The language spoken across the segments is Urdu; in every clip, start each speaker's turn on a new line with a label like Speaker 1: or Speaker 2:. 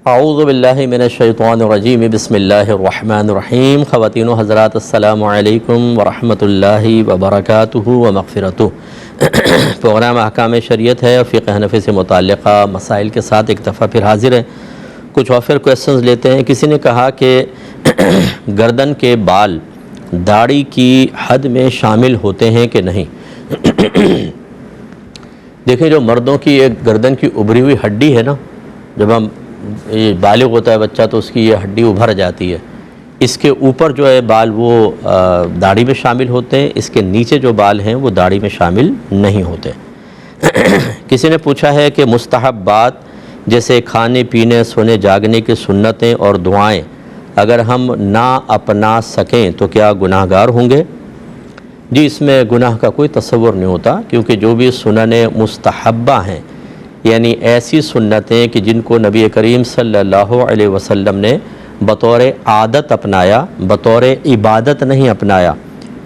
Speaker 1: اعوذ باللہ من الشیطان الرجیم بسم اللہ الرحمن الرحیم۔ خواتین و حضرات السلام علیکم ورحمۃ اللہ وبرکاتہ و مغفرتہ۔ پروگرام احکام شریعت ہے اور فقہ حنفی سے متعلقہ مسائل کے ساتھ ایک دفعہ پھر حاضر ہیں۔ کچھ اور پھر کویسچنز لیتے ہیں۔ کسی نے کہا کہ گردن کے بال داڑھی کی حد میں شامل ہوتے ہیں کہ نہیں؟ دیکھیں، جو مردوں کی ایک گردن کی ابھری ہوئی ہڈی ہے نا، جب ہم بالغ ہوتا ہے بچہ تو اس کی یہ ہڈی ابھر جاتی ہے، اس کے اوپر جو ہے بال وہ داڑھی میں شامل ہوتے ہیں، اس کے نیچے جو بال ہیں وہ داڑھی میں شامل نہیں ہوتے۔ کسی نے پوچھا ہے کہ مستحبات جیسے کھانے پینے سونے جاگنے کی سنتیں اور دعائیں اگر ہم نہ اپنا سکیں تو کیا گناہ گار ہوں گے؟ جی، اس میں گناہ کا کوئی تصور نہیں ہوتا، کیونکہ جو بھی سنن مستحبہ ہیں، یعنی ایسی سنتیں کہ جن کو نبی کریم صلی اللہ علیہ وسلم نے بطور عادت اپنایا، بطور عبادت نہیں اپنایا،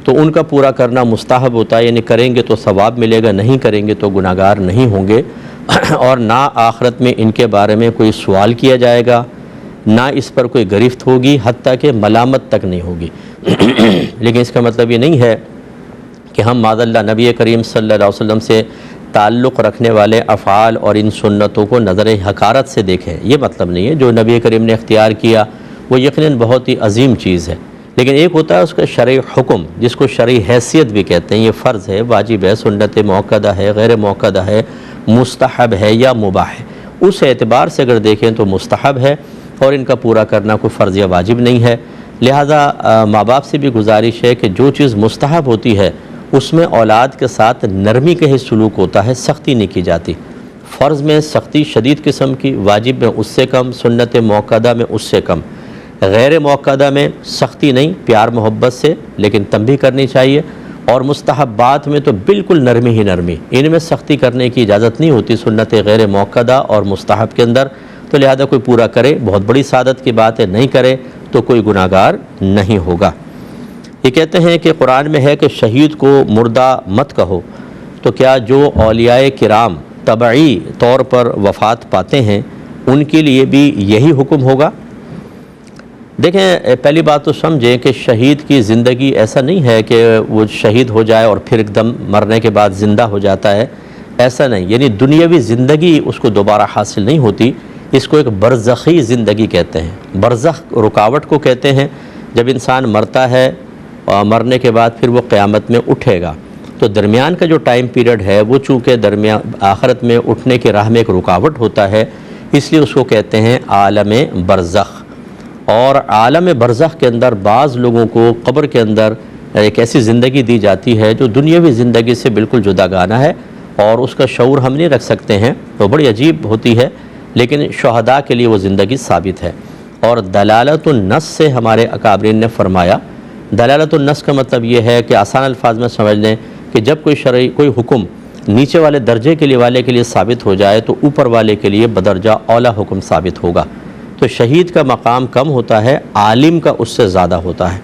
Speaker 1: تو ان کا پورا کرنا مستحب ہوتا ہے، یعنی کریں گے تو ثواب ملے گا، نہیں کریں گے تو گناہ گار نہیں ہوں گے، اور نہ آخرت میں ان کے بارے میں کوئی سوال کیا جائے گا، نہ اس پر کوئی گرفت ہوگی، حتیٰ کہ ملامت تک نہیں ہوگی۔ لیکن اس کا مطلب یہ نہیں ہے کہ ہم معاذ اللہ نبی کریم صلی اللہ علیہ وسلم سے تعلق رکھنے والے افعال اور ان سنتوں کو نظر حقارت سے دیکھیں، یہ مطلب نہیں ہے۔ جو نبی کریم نے اختیار کیا وہ یقیناً بہت ہی عظیم چیز ہے، لیکن ایک ہوتا ہے اس کا شرعی حکم، جس کو شرعی حیثیت بھی کہتے ہیں۔ یہ فرض ہے، واجب ہے، سنت موقدہ ہے، غیر موقدہ ہے، مستحب ہے یا مباح ہے۔ اس اعتبار سے اگر دیکھیں تو مستحب ہے، اور ان کا پورا کرنا کوئی فرض یا واجب نہیں ہے۔ لہٰذا ماں باپ سے بھی گزارش ہے کہ جو چیز مستحب ہوتی ہے اس میں اولاد کے ساتھ نرمی کا ہی سلوک ہوتا ہے، سختی نہیں کی جاتی۔ فرض میں سختی شدید قسم کی، واجب میں اس سے کم، سنت موقدہ میں اس سے کم، غیر موقدہ میں سختی نہیں، پیار محبت سے لیکن تنبیہ کرنی چاہیے، اور مستحبات میں تو بالکل نرمی ہی نرمی، ان میں سختی کرنے کی اجازت نہیں ہوتی سنت غیر موقدہ اور مستحب کے اندر۔ تو لہذا کوئی پورا کرے بہت بڑی سعادت کی بات ہے، نہیں کرے تو کوئی گناہ گار نہیں ہوگا۔ یہ کہتے ہیں کہ قرآن میں ہے کہ شہید کو مردہ مت کہو، تو کیا جو اولیاء کرام طبعی طور پر وفات پاتے ہیں ان کے لیے بھی یہی حکم ہوگا؟ دیکھیں، پہلی بات تو سمجھیں کہ شہید کی زندگی ایسا نہیں ہے کہ وہ شہید ہو جائے اور پھر ایک دم مرنے کے بعد زندہ ہو جاتا ہے، ایسا نہیں، یعنی دنیاوی زندگی اس کو دوبارہ حاصل نہیں ہوتی، اس کو ایک برزخی زندگی کہتے ہیں۔ برزخ رکاوٹ کو کہتے ہیں، جب انسان مرتا ہے اور مرنے کے بعد پھر وہ قیامت میں اٹھے گا، تو درمیان کا جو ٹائم پیریڈ ہے وہ چونکہ آخرت میں اٹھنے کی راہ میں ایک رکاوٹ ہوتا ہے، اس لیے اس کو کہتے ہیں عالم برزخ۔ اور عالم برزخ کے اندر بعض لوگوں کو قبر کے اندر ایک ایسی زندگی دی جاتی ہے جو دنیاوی زندگی سے بالکل جداگانہ ہے، اور اس کا شعور ہم نہیں رکھ سکتے ہیں، وہ بڑی عجیب ہوتی ہے، لیکن شہداء کے لیے وہ زندگی ثابت ہے۔ اور دلالت النص سے ہمارے اکابرین نے فرمایا، دلالت النص کا مطلب یہ ہے کہ آسان الفاظ میں سمجھ لیں کہ جب کوئی حکم نیچے والے درجے کے لیے ثابت ہو جائے تو اوپر والے کے لیے بدرجہ اولیٰ حکم ثابت ہوگا۔ تو شہید کا مقام کم ہوتا ہے، عالم کا اس سے زیادہ ہوتا ہے۔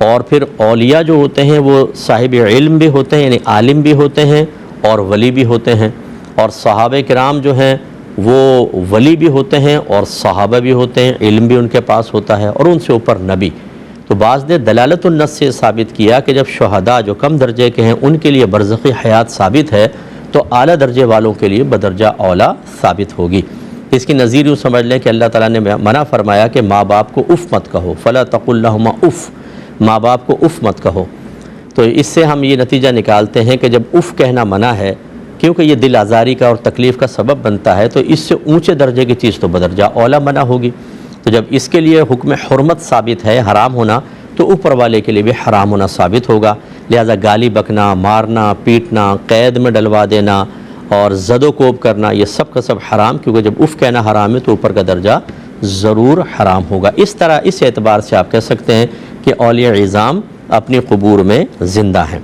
Speaker 1: اور پھر اولیاء جو ہوتے ہیں وہ صاحب علم بھی ہوتے ہیں، یعنی عالم بھی ہوتے ہیں اور ولی بھی ہوتے ہیں، اور صحابہ کرام جو ہیں وہ ولی بھی ہوتے ہیں اور صحابہ بھی ہوتے ہیں، علم بھی ان کے پاس ہوتا ہے، اور ان سے اوپر نبی۔ تو بعض نے دلالت النص سے ثابت کیا کہ جب شہداء جو کم درجے کے ہیں ان کے لیے برزخی حیات ثابت ہے، تو اعلیٰ درجے والوں کے لیے بدرجہ اولیٰ ثابت ہوگی۔ اس کی نظیر یوں سمجھ لیں کہ اللہ تعالیٰ نے منع فرمایا کہ ماں باپ کو اف مت کہو، فلا تقل لہما اف، ماں باپ کو اف مت کہو۔ تو اس سے ہم یہ نتیجہ نکالتے ہیں کہ جب اف کہنا منع ہے، کیونکہ یہ دل آزاری کا اور تکلیف کا سبب بنتا ہے، تو اس سے اونچے درجے کی چیز تو بدرجہ اولیٰ منع ہوگی۔ تو جب اس کے لیے حکم حرمت ثابت ہے، حرام ہونا، تو اوپر والے کے لیے بھی حرام ہونا ثابت ہوگا۔ لہذا گالی بکنا، مارنا، پیٹنا، قید میں ڈلوا دینا اور زد و کوب کرنا، یہ سب کا سب حرام، کیونکہ جب اف کہنا حرام ہے تو اوپر کا درجہ ضرور حرام ہوگا۔ اس طرح اس اعتبار سے آپ کہہ سکتے ہیں کہ اولیاء عظام اپنی قبور میں زندہ ہیں۔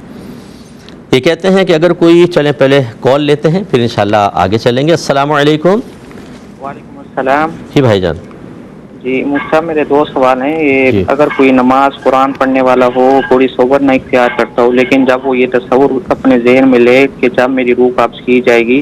Speaker 1: یہ کہتے ہیں کہ اگر کوئی چلیں پہلے کال لیتے ہیں پھر انشاءاللہ آگے چلیں گے۔ السلام علیکم۔
Speaker 2: وعلیکم السلام۔
Speaker 1: جی بھائی جان۔
Speaker 2: جی مجھ میرے دو سوال ہیں۔ یہ
Speaker 1: جی۔
Speaker 2: اگر کوئی نماز قرآن پڑھنے والا ہو، تھوڑی صحبت نہ اختیار کرتا ہو، لیکن جب وہ یہ تصور اپنے ذہن میں لے کہ جب میری روح واپس کی جائے گی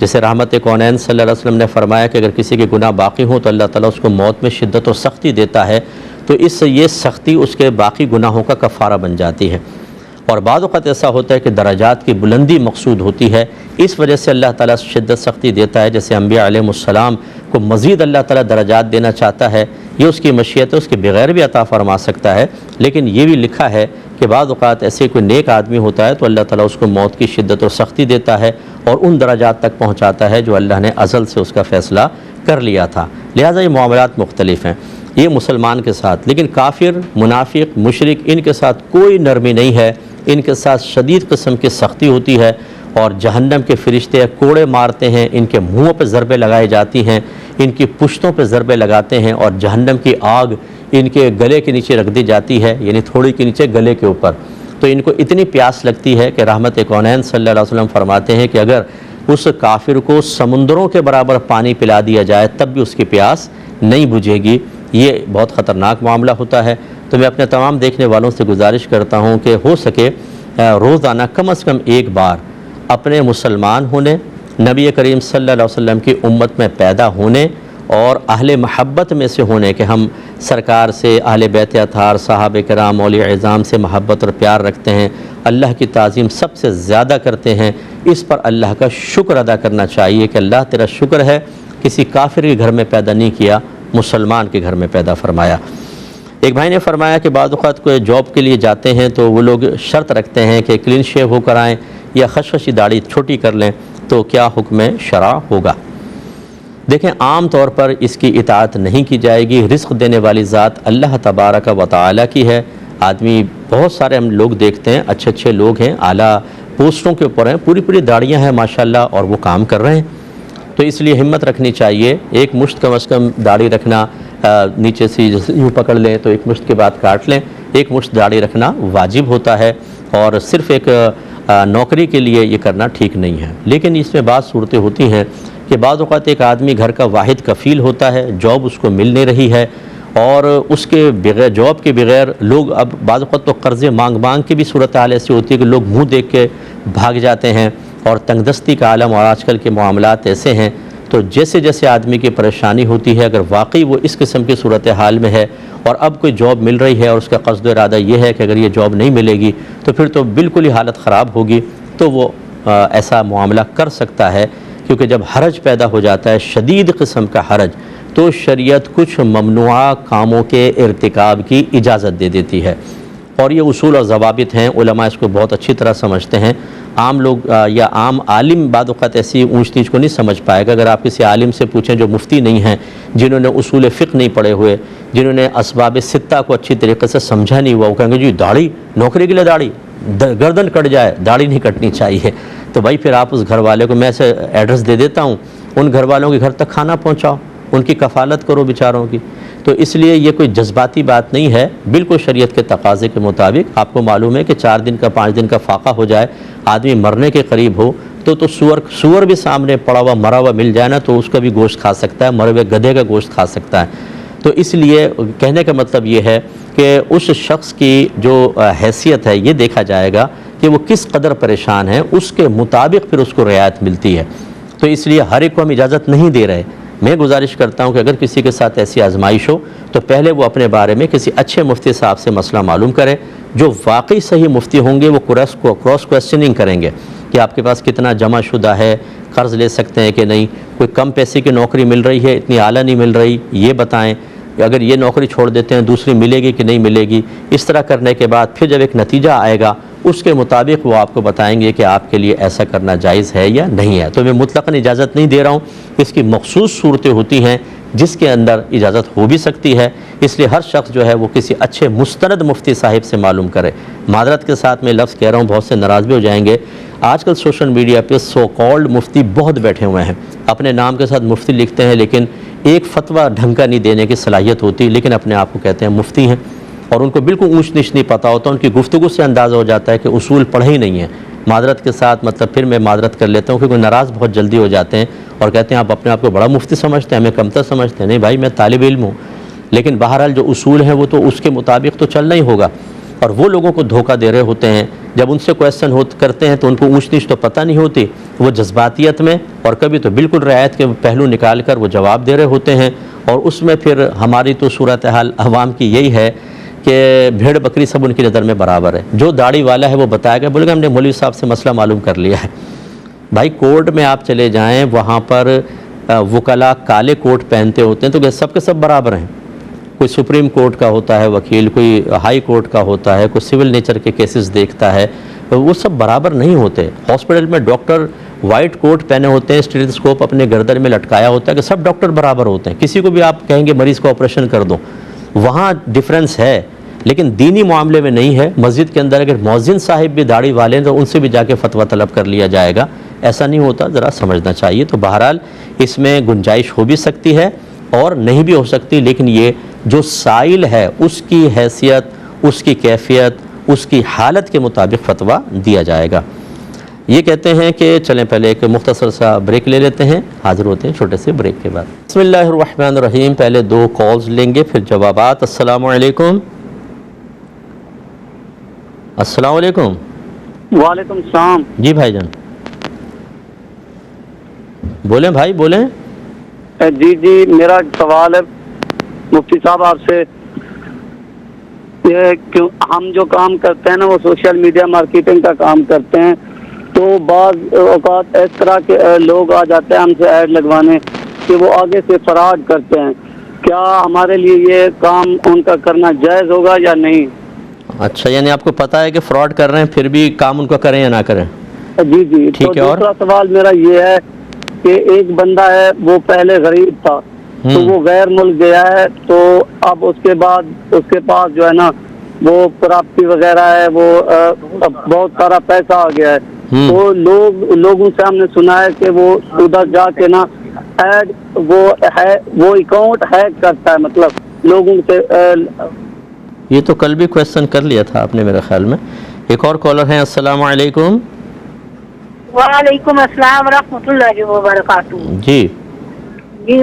Speaker 1: جیسے رحمت کونین صلی اللہ علیہ وسلم نے فرمایا کہ اگر کسی کے گناہ باقی ہوں تو اللہ تعالیٰ اس کو موت میں شدت و سختی دیتا ہے، تو اس سے یہ سختی اس کے باقی گناہوں کا کفارہ بن جاتی ہے۔ اور بعض اوقات ایسا ہوتا ہے کہ درجات کی بلندی مقصود ہوتی ہے، اس وجہ سے اللہ تعالیٰ شدت سختی دیتا ہے، جیسے انبیاء علیہ السلام کو مزید اللہ تعالیٰ درجات دینا چاہتا ہے، یہ اس کی مشیت ہے، اس کے بغیر بھی عطا فرما سکتا ہے۔ لیکن یہ بھی لکھا ہے کہ بعض اوقات ایسے کوئی نیک آدمی ہوتا ہے تو اللہ تعالیٰ اس کو موت کی شدت اور سختی دیتا ہے اور ان درجات تک پہنچاتا ہے جو اللہ نے ازل سے اس کا فیصلہ کر لیا تھا۔ لہٰذا یہ معاملات مختلف ہیں، یہ مسلمان کے ساتھ، لیکن کافر، منافق، مشرک، ان کے ساتھ کوئی نرمی نہیں ہے، ان کے ساتھ شدید قسم کی سختی ہوتی ہے، اور جہنم کے فرشتے کوڑے مارتے ہیں، ان کے منہوں پہ ضربیں لگائی جاتی ہیں، ان کی پشتوں پہ ضربیں لگاتے ہیں، اور جہنم کی آگ ان کے گلے کے نیچے رکھ دی جاتی ہے، یعنی تھوڑی کے نیچے گلے کے اوپر۔ تو ان کو اتنی پیاس لگتی ہے کہ رحمت کونین صلی اللہ علیہ وسلم فرماتے ہیں کہ اگر اس کافر کو سمندروں کے برابر پانی پلا دیا جائے تب بھی اس کی پیاس نہیں بجھے گی۔ یہ بہت خطرناک معاملہ ہوتا ہے۔ تو میں اپنے تمام دیکھنے والوں سے گزارش کرتا ہوں کہ ہو سکے روزانہ کم از کم ایک بار اپنے مسلمان ہونے، نبی کریم صلی اللہ علیہ وسلم کی امت میں پیدا ہونے اور اہل محبت میں سے ہونے، کہ ہم سرکار سے، اہل بیت اطہار، صحابہ کرام، اولیاء اعظام سے محبت اور پیار رکھتے ہیں، اللہ کی تعظیم سب سے زیادہ کرتے ہیں، اس پر اللہ کا شکر ادا کرنا چاہیے کہ اللہ تیرا شکر ہے کسی کافر کے گھر میں پیدا نہیں کیا، مسلمان کے گھر میں پیدا فرمایا۔ ایک بھائی نے فرمایا کہ بعض اوقات کوئی جاب کے لیے جاتے ہیں تو وہ لوگ شرط رکھتے ہیں کہ کلین شیو ہو کر آئیں یا خشخشی داڑھی چھوٹی کر لیں، تو کیا حکم شرع ہوگا؟ دیکھیں، عام طور پر اس کی اطاعت نہیں کی جائے گی۔ رزق دینے والی ذات اللہ تبارک و تعالیٰ کی ہے۔ آدمی بہت سارے ہم لوگ دیکھتے ہیں، اچھے اچھے لوگ ہیں، اعلیٰ پوسٹوں کے اوپر ہیں، پوری پوری داڑیاں ہیں ماشاءاللہ، اور وہ کام کر رہے ہیں۔ تو اس لیے ہمت رکھنی چاہیے، ایک مشت کم از کم داڑھی رکھنا، نیچے سے یوں پکڑ لیں تو ایک مشت کے بعد کاٹ لیں، ایک مشت داڑھی رکھنا واجب ہوتا ہے، اور صرف ایک نوکری کے لیے یہ کرنا ٹھیک نہیں ہے۔ لیکن اس میں بعض صورتیں ہوتی ہیں کہ بعض اوقات ایک آدمی گھر کا واحد کفیل ہوتا ہے، جاب اس کو مل نہیں رہی ہے، اور اس کے بغیر، جاب کے بغیر لوگ، اب بعض اوقات تو قرضے مانگ کے بھی صورتحال ایسی ہوتی ہے کہ لوگ منہ دیکھ کے بھاگ جاتے ہیں، اور تنگ دستی کا عالم اور آج کل کے معاملات ایسے ہیں۔ تو جیسے جیسے آدمی کی پریشانی ہوتی ہے، اگر واقعی وہ اس قسم کی صورتحال میں ہے اور اب کوئی جاب مل رہی ہے اور اس کا قصد و ارادہ یہ ہے کہ اگر یہ جاب نہیں ملے گی تو پھر تو بالکل ہی حالت خراب ہوگی، تو وہ ایسا معاملہ کر سکتا ہے، کیونکہ جب حرج پیدا ہو جاتا ہے، شدید قسم کا حرج، تو شریعت کچھ ممنوعہ کاموں کے ارتکاب کی اجازت دے دیتی ہے، اور یہ اصول اور ضوابط ہیں، علماء اس کو بہت اچھی طرح سمجھتے ہیں۔ عام لوگ یا عام عالم بعض اوقات ایسی اونچ نیچ کو نہیں سمجھ پائے گا۔ اگر آپ کسی عالم سے پوچھیں جو مفتی نہیں ہیں، جنہوں نے اصول فقہ نہیں پڑھے ہوئے، جنہوں نے اسباب ستہ کو اچھی طریقے سے سمجھا نہیں ہوا، وہ کہیں گے جی داڑھی، نوکری کے لیے داڑھی، گردن کٹ جائے، داڑھی نہیں کٹنی چاہیے۔ تو بھائی پھر آپ اس گھر والے کو، میں ایسے ایڈریس دے دیتا ہوں، ان گھر والوں کے گھر تک کھانا پہنچاؤ، ان کی کفالت کرو بیچاروں کی۔ تو اس لیے یہ کوئی جذباتی بات نہیں ہے، بالکل شریعت کے تقاضے کے مطابق۔ آپ کو معلوم ہے کہ 4 دن کا 5 دن کا فاقہ ہو جائے، آدمی مرنے کے قریب ہو، تو سور بھی سامنے پڑا ہوا مرا ہوا مل جائے نا تو اس کا بھی گوشت کھا سکتا ہے، مرے ہوئے گدھے کا گوشت کھا سکتا ہے۔ تو اس لیے کہنے کا مطلب یہ ہے کہ اس شخص کی جو حیثیت ہے یہ دیکھا جائے گا کہ وہ کس قدر پریشان ہے، اس کے مطابق پھر اس کو رعایت ملتی ہے۔ تو اس لیے ہر ایک کو ہم اجازت نہیں دے رہے۔ میں گزارش کرتا ہوں کہ اگر کسی کے ساتھ ایسی آزمائش ہو تو پہلے وہ اپنے بارے میں کسی اچھے مفتی صاحب سے مسئلہ معلوم کرے، جو واقعی صحیح مفتی ہوں گے، وہ کراس کویسچننگ کریں گے کہ آپ کے پاس کتنا جمع شدہ ہے، قرض لے سکتے ہیں کہ نہیں، کوئی کم پیسے کی نوکری مل رہی ہے، اتنی اعلیٰ نہیں مل رہی، یہ بتائیں، اگر یہ نوکری چھوڑ دیتے ہیں دوسری ملے گی کہ نہیں ملے گی۔ اس طرح کرنے کے بعد پھر جب ایک نتیجہ آئے گا اس کے مطابق وہ آپ کو بتائیں گے کہ آپ کے لیے ایسا کرنا جائز ہے یا نہیں ہے۔ تو میں مطلقاً اجازت نہیں دے رہا ہوں، اس کی مخصوص صورتیں ہوتی ہیں جس کے اندر اجازت ہو بھی سکتی ہے، اس لیے ہر شخص جو ہے وہ کسی اچھے مستند مفتی صاحب سے معلوم کرے۔ معذرت کے ساتھ میں لفظ کہہ رہا ہوں، بہت سے ناراض بھی ہو جائیں گے، آج کل سوشل میڈیا پہ سو کالڈ مفتی بہت بیٹھے ہوئے ہیں، اپنے نام کے ساتھ مفتی لکھتے ہیں لیکن ایک فتویٰ ڈھنگ کا نہیں دینے کی صلاحیت ہوتی، لیکن اپنے آپ کو کہتے ہیں مفتی ہیں، اور ان کو بالکل اونچ نیچ نہیں پتہ ہوتا، ان کی گفتگو سے اندازہ ہو جاتا ہے کہ اصول پڑھے ہی نہیں ہیں۔ معذرت کے ساتھ پھر میں معذرت کر لیتا ہوں، کیونکہ ناراض بہت جلدی ہو جاتے ہیں اور کہتے ہیں آپ اپنے آپ کو بڑا مفتی سمجھتے ہیں، ہمیں کمتر سمجھتے ہیں۔ نہیں بھائی، میں طالب علم ہوں، لیکن بہرحال جو اصول ہیں وہ تو اس کے مطابق تو چلنا ہی ہوگا۔ اور وہ لوگوں کو دھوکہ دے رہے ہوتے ہیں. جب ان سے کویسچن کرتے ہیں تو ان کو اونچ نیچ تو پتہ نہیں ہوتی, وہ جذباتیت میں اور کبھی تو بالکل رعایت کے پہلو نکال کر وہ جواب دے رہے ہوتے ہیں. اور اس میں پھر ہماری تو صورتحال عوام کی یہی ہے کہ بھیڑ بکری سب ان کی نظر میں برابر ہے. جو داڑھی والا ہے وہ بتایا گیا, بولے گا ہم نے مولوی صاحب سے مسئلہ معلوم کر لیا ہے. بھائی کورٹ میں آپ چلے جائیں, وہاں پر وکلا کالے کوٹ پہنتے ہوتے ہیں تو سب کے سب برابر ہیں. کوئی سپریم کورٹ کا ہوتا ہے وکیل, کوئی ہائی کورٹ کا ہوتا ہے, کوئی سول نیچر کے کیسز دیکھتا ہے, وہ سب برابر نہیں ہوتے. ہاسپٹل میں ڈاکٹر وائٹ کوٹ پہنے ہوتے ہیں, اسٹیتھوسکوپ اپنے گردن میں لٹکایا ہوتا ہے کہ سب ڈاکٹر برابر ہوتے ہیں. کسی کو بھی آپ کہیں گے مریض کو آپریشن کر دو, وہاں ڈیفرنس ہے, لیکن دینی معاملے میں نہیں ہے. مسجد کے اندر اگر مؤذن صاحب بھی داڑھی والے ہیں تو ان سے بھی جا کے فتویٰ طلب کر لیا جائے گا. ایسا نہیں ہوتا, ذرا سمجھنا چاہیے. تو بہرحال اس میں گنجائش ہو بھی سکتی ہے اور نہیں بھی ہو سکتی, لیکن یہ جو سائل ہے اس کی حیثیت, اس کی کیفیت, اس کی حالت کے مطابق فتویٰ دیا جائے گا. یہ کہتے ہیں کہ چلیں پہلے ایک مختصر سا بریک لے لیتے ہیں, حاضر ہوتے ہیں چھوٹے سے بریک کے بعد. بسم اللہ الرحمن الرحیم. پہلے 2 کالز لیں گے پھر جوابات. السلام علیکم. السلام علیکم.
Speaker 3: وعلیکم السلام.
Speaker 1: جی بھائی جان بولیں, بھائی بولیں.
Speaker 3: جی میرا سوال ہے مفتی صاحب آپ سے, یہ کہ ہم جو کام کرتے ہیں نا وہ سوشل میڈیا مارکیٹنگ کا کام کرتے ہیں, تو بعض اوقات اس طرح کے لوگ آ جاتے ہیں ہم سے ایڈ لگوانے کہ وہ آگے سے فراڈ کرتے ہیں. کیا ہمارے لیے یہ کام ان کا کرنا جائز ہوگا یا نہیں؟
Speaker 1: اچھا, یعنی آپ کو پتہ ہے کہ فراڈ کر رہے ہیں پھر بھی کام ان کا کریں یا نہ کریں؟
Speaker 3: جی
Speaker 1: ٹھیک ہے. اور
Speaker 3: دوسرا سوال میرا یہ ہے کہ ایک بندہ ہے وہ پہلے غریب تھا تو وہ غیر ملک گیا ہے, تو اب اس کے بعد اس کے پاس جو ہے نا وہ پراپرٹی وغیرہ ہے, وہ بہت سارا پیسہ آ گیا ہے. تو لوگوں سے ہم نے سنا ہے کہ وہ ادھر جا کے نا ایڈ وہ اکاؤنٹ ہیک کرتا ہے, مطلب لوگوں سے.
Speaker 1: یہ تو کل بھی کویسچن کر لیا تھا آپ نے میرے خیال میں. ایک اور کالر ہیں. السلام علیکم.
Speaker 4: وعلیکم السلام ورحمۃ اللہ وبرکاتہ.
Speaker 1: جی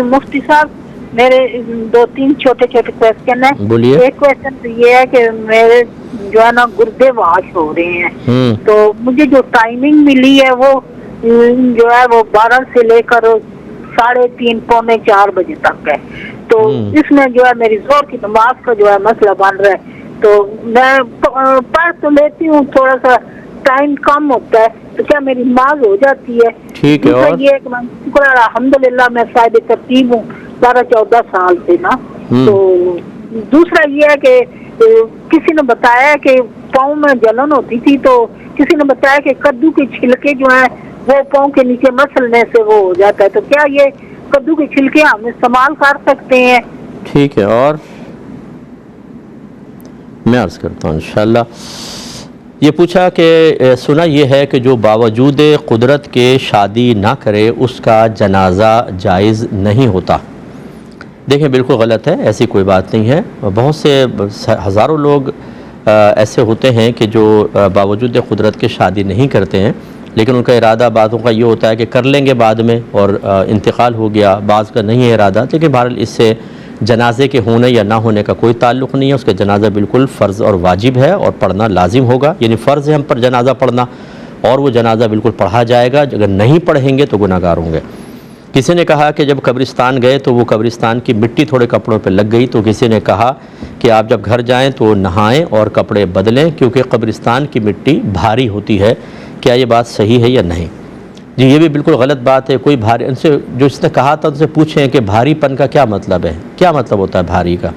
Speaker 4: مفتی صاحب میرے 2-3 چھوٹے کویسچن ہیں.
Speaker 1: بولیے.
Speaker 4: ایک کویسچن تو یہ ہے کہ میرے جو ہے نا گردے واش ہو رہے ہیں, تو مجھے جو ٹائمنگ ملی ہے وہ جو ہے وہ 12 سے لے کر 3:30 پونے 4 بجے تک ہے. تو اس میں جو ہے میری ظہر کی نماز کا جو ہے مسئلہ بن رہا ہے. تو میں پڑھ تو لیتی ہوں, تھوڑا سا ٹائم کم ہوتا ہے, تو کیا میری نماز ہو جاتی ہے؟
Speaker 1: ٹھیک ہے. اور
Speaker 4: یہ کہ شکر الحمدللہ میں صاحب ترتیب ہوں 12-14 سال سے نا. تو دوسرا یہ ہے کہ کسی نے بتایا کہ پاؤں میں جلن ہوتی تھی, تو کسی نے بتایا کہ کدو کے چھلکے جو ہیں وہ پاؤں کے نیچے مسلنے سے وہ ہو جاتا ہے. تو کیا یہ کدو کے چھلکے ہم استعمال کر سکتے ہیں؟
Speaker 1: ٹھیک ہے. اور میں عرض کرتا ہوں انشاءاللہ. یہ پوچھا کہ سنا یہ ہے کہ جو باوجود قدرت کے شادی نہ کرے اس کا جنازہ جائز نہیں ہوتا. دیکھیں بالکل غلط ہے, ایسی کوئی بات نہیں ہے. بہت سے ہزاروں لوگ ایسے ہوتے ہیں کہ جو باوجود قدرت کے شادی نہیں کرتے ہیں, لیکن ان کا ارادہ بعضوں کا یہ ہوتا ہے کہ کر لیں گے بعد میں اور انتقال ہو گیا. بعض کا نہیں ہے ارادہ, لیکن بہرحال اس سے جنازے کے ہونے یا نہ ہونے کا کوئی تعلق نہیں ہے. اس کا جنازہ بالکل فرض اور واجب ہے اور پڑھنا لازم ہوگا. یعنی فرض ہے ہم پر جنازہ پڑھنا, اور وہ جنازہ بالکل پڑھا جائے گا. اگر نہیں پڑھیں گے تو گناہ گار ہوں گے. کسی نے کہا کہ جب قبرستان گئے تو وہ قبرستان کی مٹی تھوڑے کپڑوں پہ لگ گئی, تو کسی نے کہا کہ آپ جب گھر جائیں تو نہائیں اور کپڑے بدلیں کیونکہ قبرستان کی مٹی بھاری ہوتی ہے. کیا یہ بات صحیح ہے یا نہیں؟ جی یہ بھی بالکل غلط بات ہے. کوئی بھاری, ان سے جو اس نے کہا تھا ان سے پوچھیں کہ بھاری پن کا کیا مطلب ہے, کیا مطلب ہوتا ہے بھاری کا؟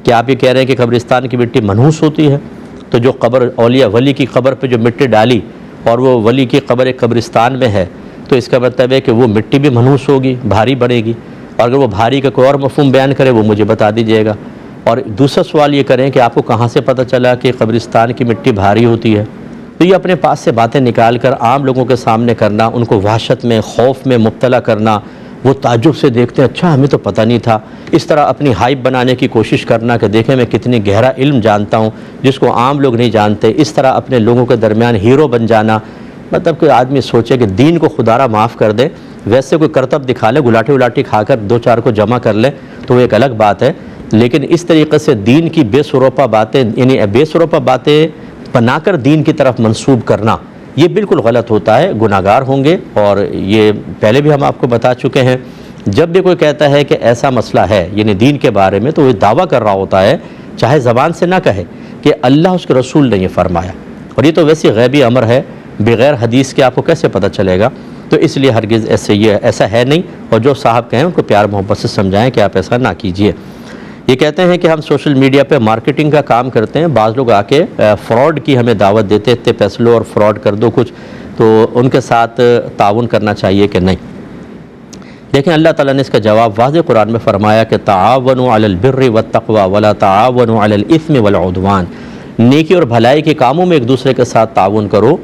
Speaker 1: کیا آپ یہ کہہ رہے ہیں کہ قبرستان کی مٹی منحوس ہوتی ہے؟ تو جو قبر اولیاء ولی کی قبر پہ جو مٹی ڈالی اور وہ ولی کی قبر ایک قبرستان میں ہے, تو اس کا مطلب ہے کہ وہ مٹی بھی منحوس ہوگی, بھاری بنے گی. اور اگر وہ بھاری کا کوئی اور مفہوم بیان کرے وہ مجھے بتا دیجیے گا. اور دوسرا سوال یہ کریں کہ آپ کو کہاں سے پتہ چلا کہ قبرستان کی مٹی بھاری ہوتی ہے؟ تو یہ اپنے پاس سے باتیں نکال کر عام لوگوں کے سامنے کرنا, ان کو وحشت میں خوف میں مبتلا کرنا, وہ تعجب سے دیکھتے ہیں اچھا ہمیں تو پتہ نہیں تھا. اس طرح اپنی ہائپ بنانے کی کوشش کرنا کہ دیکھیں میں کتنی گہرا علم جانتا ہوں جس کو عام لوگ نہیں جانتے. اس طرح اپنے لوگوں کے درمیان ہیرو بن جانا. مطلب کوئی آدمی سوچے کہ دین کو خدا را معاف کر دے, ویسے کوئی کرتب دکھا لے, گلاٹی کھا کر 2-4 کو جمع کر لے تو وہ ایک الگ بات ہے, لیکن اس طریقے سے دین کی بے سروپا باتیں یعنی بے سروپا باتیں بنا کر دین کی طرف منسوب کرنا یہ بالکل غلط ہوتا ہے، گناہگار ہوں گے۔ اور یہ پہلے بھی ہم آپ کو بتا چکے ہیں، جب بھی کوئی کہتا ہے کہ ایسا مسئلہ ہے یعنی دین کے بارے میں، تو وہ دعویٰ کر رہا ہوتا ہے، چاہے زبان سے نہ کہے، کہ اللہ اس کے رسول نے یہ فرمایا، اور یہ تو ویسی غیبی امر ہے، بغیر حدیث کے آپ کو کیسے پتہ چلے گا؟ تو اس لیے ہرگز ایسا ہے نہیں، اور جو صاحب کہیں ان کو پیار محبت سے سمجھائیں کہ آپ ایسا نہ کیجئے۔ یہ کہتے ہیں کہ ہم سوشل میڈیا پہ مارکیٹنگ کا کام کرتے ہیں، بعض لوگ آ کے فراڈ کی ہمیں دعوت دیتے ہیں، اتنے پیسے لو اور فراڈ کر دو کچھ، تو ان کے ساتھ تعاون کرنا چاہیے کہ نہیں؟ دیکھیں اللہ تعالیٰ نے اس کا جواب واضح قرآن میں فرمایا کہ تعاونوا علی البر والتقوی ولا تعاونوا علی الاثم والعدوان، نیکی اور بھلائی کے کاموں میں ایک دوسرے کے ساتھ تعاون کرو،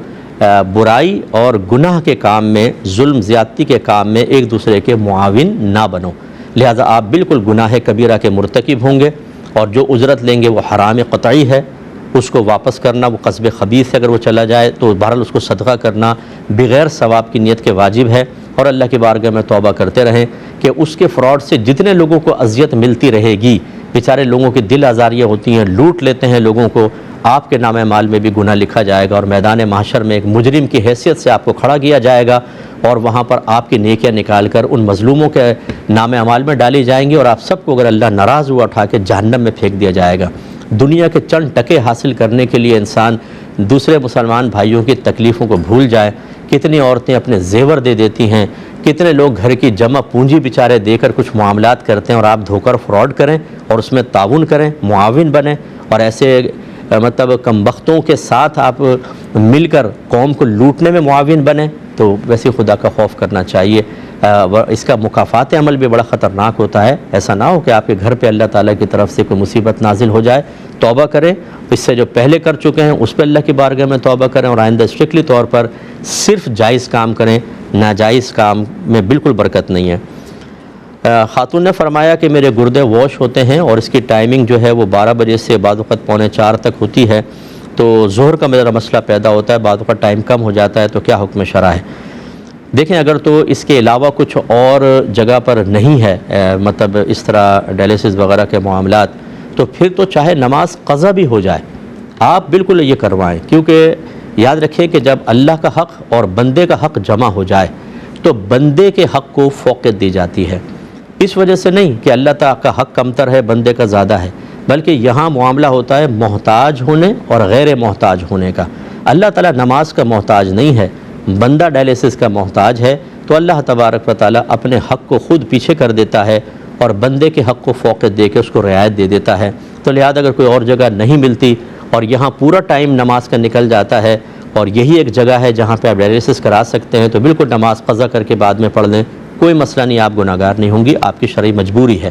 Speaker 1: برائی اور گناہ کے کام میں، ظلم زیادتی کے کام میں ایک دوسرے کے معاون نہ بنو۔ لہذا آپ بالکل گناہ کبیرہ کے مرتکب ہوں گے، اور جو اجرت لیں گے وہ حرام قطعی ہے، اس کو واپس کرنا وہ قصب خبیث ہے، اگر وہ چلا جائے تو بہرحال اس کو صدقہ کرنا بغیر ثواب کی نیت کے واجب ہے، اور اللہ کی بارگاہ میں توبہ کرتے رہیں کہ اس کے فراڈ سے جتنے لوگوں کو اذیت ملتی رہے گی، بیچارے لوگوں کی دل آزاریاں ہوتی ہیں، لوٹ لیتے ہیں لوگوں کو، آپ کے نام مال میں بھی گناہ لکھا جائے گا، اور میدان محشر میں ایک مجرم کی حیثیت سے آپ کو کھڑا کیا جائے گا، اور وہاں پر آپ کی نیکیاں نکال کر ان مظلوموں کے نام اعمال میں ڈالی جائیں گی، اور آپ سب کو اگر اللہ ناراض ہوا اٹھا کے جہنم میں پھینک دیا جائے گا۔ دنیا کے چند ٹکے حاصل کرنے کے لیے انسان دوسرے مسلمان بھائیوں کی تکلیفوں کو بھول جائے۔ کتنی عورتیں اپنے زیور دے دیتی ہیں، کتنے لوگ گھر کی جمع پونجی بیچارے دے کر کچھ معاملات کرتے ہیں، اور آپ دھوکر فراڈ کریں اور اس میں تعاون کریں، معاون بنیں، اور ایسے مطلب کمبختوں کے ساتھ آپ مل کر قوم کو لوٹنے میں معاون بنیں، تو ویسے خدا کا خوف کرنا چاہیے۔ اس کا مکافات عمل بھی بڑا خطرناک ہوتا ہے، ایسا نہ ہو کہ آپ کے گھر پہ اللہ تعالیٰ کی طرف سے کوئی مصیبت نازل ہو جائے۔ توبہ کریں، اس سے جو پہلے کر چکے ہیں اس پہ اللہ کی بارگاہ میں توبہ کریں، اور آئندہ اسٹرکٹلی طور پر صرف جائز کام کریں، ناجائز کام میں بالکل برکت نہیں ہے۔ خاتون نے فرمایا کہ میرے گردے واش ہوتے ہیں، اور اس کی ٹائمنگ جو ہے وہ 12 بجے سے بعض وقت 3:45 تک ہوتی ہے، تو ظہر کا میرا مسئلہ پیدا ہوتا ہے، بعض وقت ٹائم کم ہو جاتا ہے، تو کیا حکم شرع ہے؟ دیکھیں اگر تو اس کے علاوہ کچھ اور جگہ پر نہیں ہے مطلب اس طرح ڈائلیسس وغیرہ کے معاملات، تو پھر تو چاہے نماز قضا بھی ہو جائے آپ بالکل یہ کروائیں، کیونکہ یاد رکھیں کہ جب اللہ کا حق اور بندے کا حق جمع ہو جائے تو بندے کے حق کو فوقیت دی جاتی ہے، اس وجہ سے نہیں کہ اللہ تعالیٰ کا حق کمتر ہے بندے کا زیادہ ہے، بلکہ یہاں معاملہ ہوتا ہے محتاج ہونے اور غیر محتاج ہونے کا۔ اللہ تعالیٰ نماز کا محتاج نہیں ہے، بندہ ڈائلیسس کا محتاج ہے، تو اللہ تبارک و تعالیٰ اپنے حق کو خود پیچھے کر دیتا ہے اور بندے کے حق کو فوقیت دے کے اس کو رعایت دے دیتا ہے۔ تو لہذا اگر کوئی اور جگہ نہیں ملتی اور یہاں پورا ٹائم نماز کا نکل جاتا ہے اور یہی ایک جگہ ہے جہاں پہ آپ ڈائلیسس کرا سکتے ہیں، تو بالکل نماز قضا کر کے بعد میں پڑھ لیں، کوئی مسئلہ نہیں، آپ گناہگار نہیں ہوں گی، آپ کی شرعی مجبوری ہے۔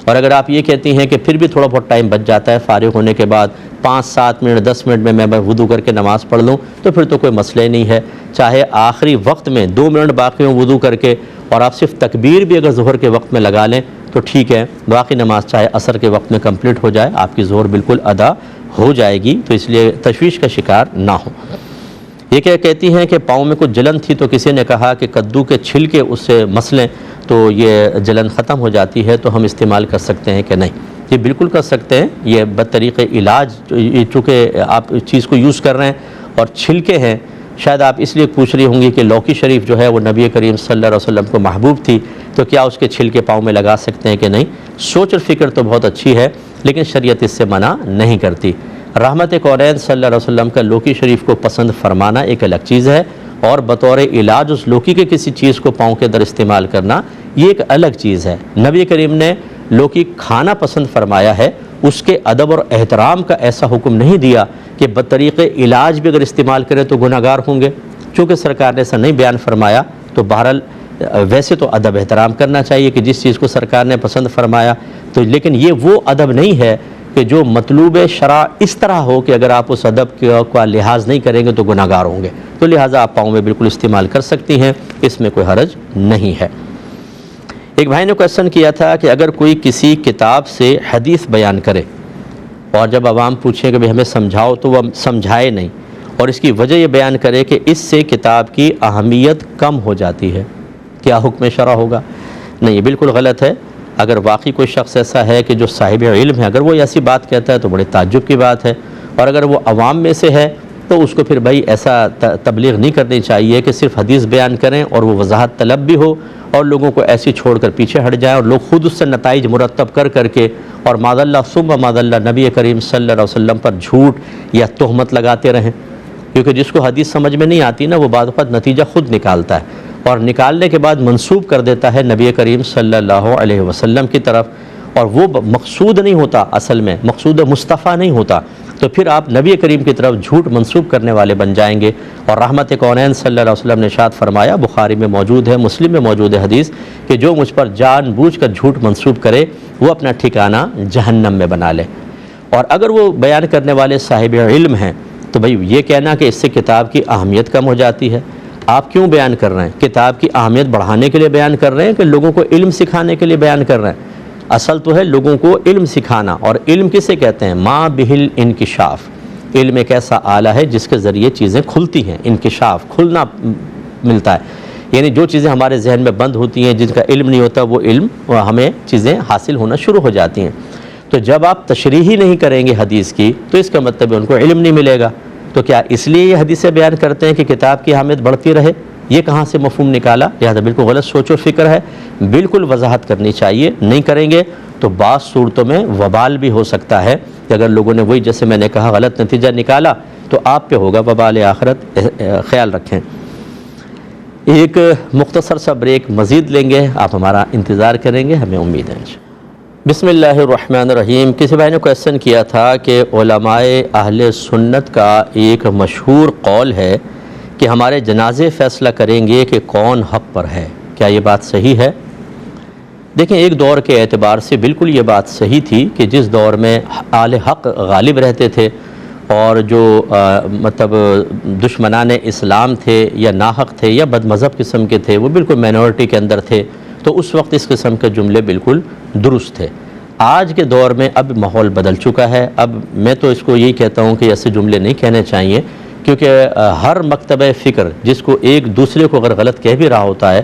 Speaker 1: اور اگر آپ یہ کہتی ہیں کہ پھر بھی تھوڑا بہت ٹائم بچ جاتا ہے فارغ ہونے کے بعد، 5 7 منٹ 10 منٹ میں وضو کر کے نماز پڑھ لوں، تو پھر تو کوئی مسئلہ ہی نہیں ہے، چاہے آخری وقت میں 2 منٹ باقی ہوں وضو کر کے، اور آپ صرف تکبیر بھی اگر ظہر کے وقت میں لگا لیں تو ٹھیک ہے، باقی نماز چاہے عصر کے وقت میں کمپلیٹ ہو جائے، آپ کی ظہر بالکل ادا ہو جائے گی، تو اس لیے تشویش کا شکار نہ ہو۔ یہ کیا کہتی ہیں کہ پاؤں میں کچھ جلن تھی تو کسی نے کہا کہ کدو کے چھلکے اس سے مسلیں تو یہ جلن ختم ہو جاتی ہے، تو ہم استعمال کر سکتے ہیں کہ نہیں؟ یہ بالکل کر سکتے ہیں، یہ بطریق علاج، چونکہ آپ اس چیز کو یوز کر رہے ہیں اور چھلکے ہیں، شاید آپ اس لیے پوچھ رہی ہوں گی کہ لوکی شریف جو ہے وہ نبی کریم صلی اللہ علیہ وسلم کو محبوب تھی، تو کیا اس کے چھلکے پاؤں میں لگا سکتے ہیں کہ نہیں؟ سوچ اور فکر تو بہت اچھی ہے، لیکن شریعت اس سے منع نہیں کرتی۔ رحمت کونین صلی اللہ علیہ وسلم کا لوکی شریف کو پسند فرمانا ایک الگ چیز ہے، اور بطور علاج اس لوکی کے کسی چیز کو پاؤں کے اندر استعمال کرنا یہ ایک الگ چیز ہے۔ نبی کریم نے لوکی کھانا پسند فرمایا ہے، اس کے ادب اور احترام کا ایسا حکم نہیں دیا کہ بطریق علاج بھی اگر استعمال کریں تو گناہگار ہوں گے، چونکہ سرکار نے ایسا نہیں بیان فرمایا، تو بہرحال ویسے تو ادب احترام کرنا چاہیے کہ جس چیز کو سرکار نے پسند فرمایا، تو لیکن یہ وہ ادب نہیں ہے کہ جو مطلوب شرع اس طرح ہو کہ اگر آپ اس ادب کا لحاظ نہیں کریں گے تو گناہگار ہوں گے، تو لہٰذا آپ پاؤں میں بالکل استعمال کر سکتی ہیں، اس میں کوئی حرج نہیں ہے۔ ایک بھائی نے کویسچن کیا تھا کہ اگر کوئی کسی کتاب سے حدیث بیان کرے اور جب عوام پوچھیں کہ ہمیں سمجھاؤ تو وہ سمجھائے نہیں، اور اس کی وجہ یہ بیان کرے کہ اس سے کتاب کی اہمیت کم ہو جاتی ہے، کیا حکم شرع ہوگا؟ نہیں، یہ بالکل غلط ہے۔ اگر واقعی کوئی شخص ایسا ہے کہ جو صاحب علم ہے، اگر وہ ایسی بات کہتا ہے تو بڑے تعجب کی بات ہے، اور اگر وہ عوام میں سے ہے تو اس کو پھر بھائی ایسا تبلیغ نہیں کرنی چاہیے کہ صرف حدیث بیان کریں اور وہ وضاحت طلب بھی ہو اور لوگوں کو ایسی چھوڑ کر پیچھے ہٹ جائیں اور لوگ خود اس سے نتائج مرتب کر کے اور معاذ اللہ ثم معاذ اللہ نبی کریم صلی اللہ علیہ وسلم پر جھوٹ یا تہمت لگاتے رہیں، کیونکہ جس کو حدیث سمجھ میں نہیں آتی نا وہ بعض اوقات نتیجہ خود نکالتا ہے اور نکالنے کے بعد منسوب کر دیتا ہے نبی کریم صلی اللہ علیہ وسلم کی طرف، اور وہ مقصود نہیں ہوتا، اصل میں مقصود مصطفیٰ نہیں ہوتا، تو پھر آپ نبی کریم کی طرف جھوٹ منسوب کرنے والے بن جائیں گے۔ اور رحمت کونین صلی اللہ علیہ وسلم نے ارشاد فرمایا، بخاری میں موجود ہے، مسلم میں موجود ہے حدیث، کہ جو مجھ پر جان بوجھ کر جھوٹ منسوب کرے وہ اپنا ٹھکانہ جہنم میں بنا لے۔ اور اگر وہ بیان کرنے والے صاحب علم ہیں تو بھئی یہ کہنا کہ اس سے کتاب کی اہمیت کم ہو جاتی ہے، آپ کیوں بیان کر رہے ہیں؟ کتاب کی اہمیت بڑھانے کے لیے بیان کر رہے ہیں کہ لوگوں کو علم سکھانے کے لیے بیان کر رہے ہیں؟ اصل تو ہے لوگوں کو علم سکھانا، اور علم کسے کہتے ہیں؟ ما بہل انکشاف۔ علم ایک ایسا آلہ ہے جس کے ذریعے چیزیں کھلتی ہیں، انکشاف، کھلنا ملتا ہے، یعنی جو چیزیں ہمارے ذہن میں بند ہوتی ہیں، جن کا علم نہیں ہوتا، وہ علم ہمیں چیزیں حاصل ہونا شروع ہو جاتی ہیں۔ تو جب آپ تشریح ہی نہیں کریں گے حدیث کی تو اس کا مطلب ان کو علم نہیں ملے گا۔ تو کیا اس لیے یہ حدیثیں بیان کرتے ہیں کہ کتاب کی اہمیت بڑھتی رہے؟ یہ کہاں سے مفہوم نکالا؟ لہٰذا بالکل غلط سوچ و فکر ہے، بالکل وضاحت کرنی چاہیے، نہیں کریں گے تو بعض صورتوں میں وبال بھی ہو سکتا ہے کہ اگر لوگوں نے وہی جیسے میں نے کہا غلط نتیجہ نکالا تو آپ پہ ہوگا وبال آخرت، خیال رکھیں۔ ایک مختصر سا بریک مزید لیں گے، آپ ہمارا انتظار کریں گے، ہمیں امید ہے۔ بسم اللہ الرحمن الرحیم۔ کسی بھائی نے کویسچن کیا تھا کہ علماء اہل سنت کا ایک مشہور قول ہے کہ ہمارے جنازے فیصلہ کریں گے کہ کون حق پر ہے، کیا یہ بات صحیح ہے؟ دیکھیں، ایک دور کے اعتبار سے بالکل یہ بات صحیح تھی کہ جس دور میں اہل حق غالب رہتے تھے اور جو مطلب دشمنان اسلام تھے یا ناحق تھے یا بد مذہب قسم کے تھے وہ بالکل مائنورٹی کے اندر تھے، تو اس وقت اس قسم کے جملے بالکل درست تھے۔ آج کے دور میں اب ماحول بدل چکا ہے، اب میں تو اس کو یہی کہتا ہوں کہ ایسے جملے نہیں کہنے چاہیے، کیونکہ ہر مکتبہ فکر جس کو ایک دوسرے کو اگر غلط کہہ بھی رہا ہوتا ہے،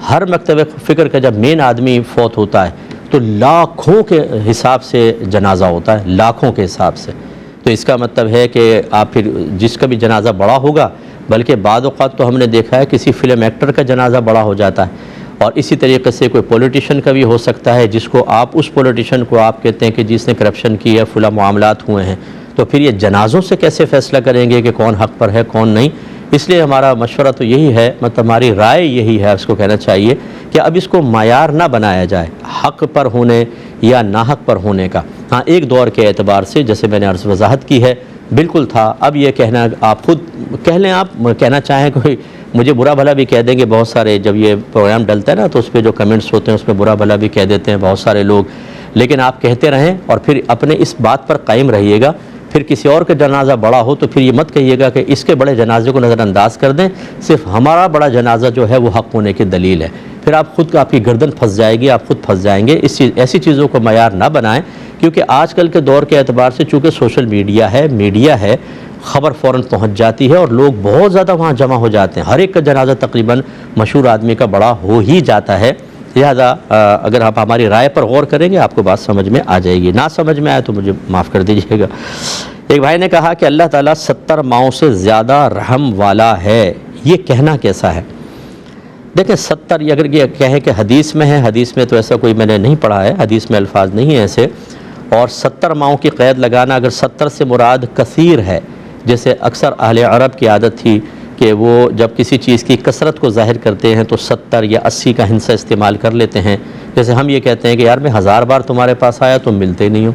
Speaker 1: ہر مکتبہ فکر کا جب مین آدمی فوت ہوتا ہے تو لاکھوں کے حساب سے جنازہ ہوتا ہے، لاکھوں کے حساب سے۔ تو اس کا مطلب ہے کہ آپ پھر جس کا بھی جنازہ بڑا ہوگا، بلکہ بعض اوقات تو ہم نے دیکھا ہے کسی فلم ایکٹر کا جنازہ بڑا ہو جاتا ہے، اور اسی طریقے سے کوئی پولیٹیشین کا بھی ہو سکتا ہے جس کو آپ اس پولیٹیشین کو آپ کہتے ہیں کہ جس نے کرپشن کی ہے، فلاں معاملات ہوئے ہیں، تو پھر یہ جنازوں سے کیسے فیصلہ کریں گے کہ کون حق پر ہے کون نہیں؟ اس لیے ہمارا مشورہ تو یہی ہے، مطلب ہماری رائے یہی ہے، اس کو کہنا چاہیے کہ اب اس کو معیار نہ بنایا جائے حق پر ہونے یا ناحق پر ہونے کا۔ ہاں، ایک دور کے اعتبار سے جیسے میں نے عرض وضاحت کی ہے بالکل تھا، اب یہ کہنا آپ خود کہہ لیں، آپ کہنا چاہیں کوئی مجھے برا بھلا بھی کہہ دیں گے، بہت سارے جب یہ پروگرام ڈلتا ہے نا تو اس پہ جو کمنٹس ہوتے ہیں اس میں برا بھلا بھی کہہ دیتے ہیں بہت سارے لوگ، لیکن آپ کہتے رہیں اور پھر اپنے اس بات پر قائم رہیے گا۔ پھر کسی اور کا جنازہ بڑا ہو تو پھر یہ مت کہیے گا کہ اس کے بڑے جنازے کو نظر انداز کر دیں، صرف ہمارا بڑا جنازہ جو ہے وہ حق ہونے کی دلیل ہے، پھر آپ خود آپ کی گردن پھنس جائے گی، آپ خود پھنس جائیں گے۔ ایسی چیزوں کو معیار نہ بنائیں، کیونکہ آج کل کے دور کے اعتبار سے چونکہ سوشل میڈیا ہے، خبر فوراً پہنچ جاتی ہے اور لوگ بہت زیادہ وہاں جمع ہو جاتے ہیں، ہر ایک کا جنازہ تقریباً مشہور آدمی کا بڑا ہو ہی جاتا ہے۔ لہذا اگر آپ ہماری رائے پر غور کریں گے آپ کو بات سمجھ میں آ جائے گی، نہ سمجھ میں آئے تو مجھے معاف کر دیجیے گا۔ ایک بھائی نے کہا کہ اللہ تعالیٰ 70 ماؤں سے زیادہ رحم والا ہے، یہ کہنا کیسا ہے؟ دیکھیں 70 اگر یہ کہیں کہ حدیث میں ہے، حدیث میں تو ایسا کوئی میں نے نہیں پڑھا ہے، حدیث میں الفاظ نہیں ہیں ایسے، اور 70 ماؤں کی قید لگانا اگر 70 سے مراد کثیر ہے، جیسے اکثر اہل عرب کی عادت تھی کہ وہ جب کسی چیز کی کثرت کو ظاہر کرتے ہیں تو 70 یا 80 کا ہندسہ استعمال کر لیتے ہیں، جیسے ہم یہ کہتے ہیں کہ یار میں 1000 بار تمہارے پاس آیا تم ملتے نہیں ہو،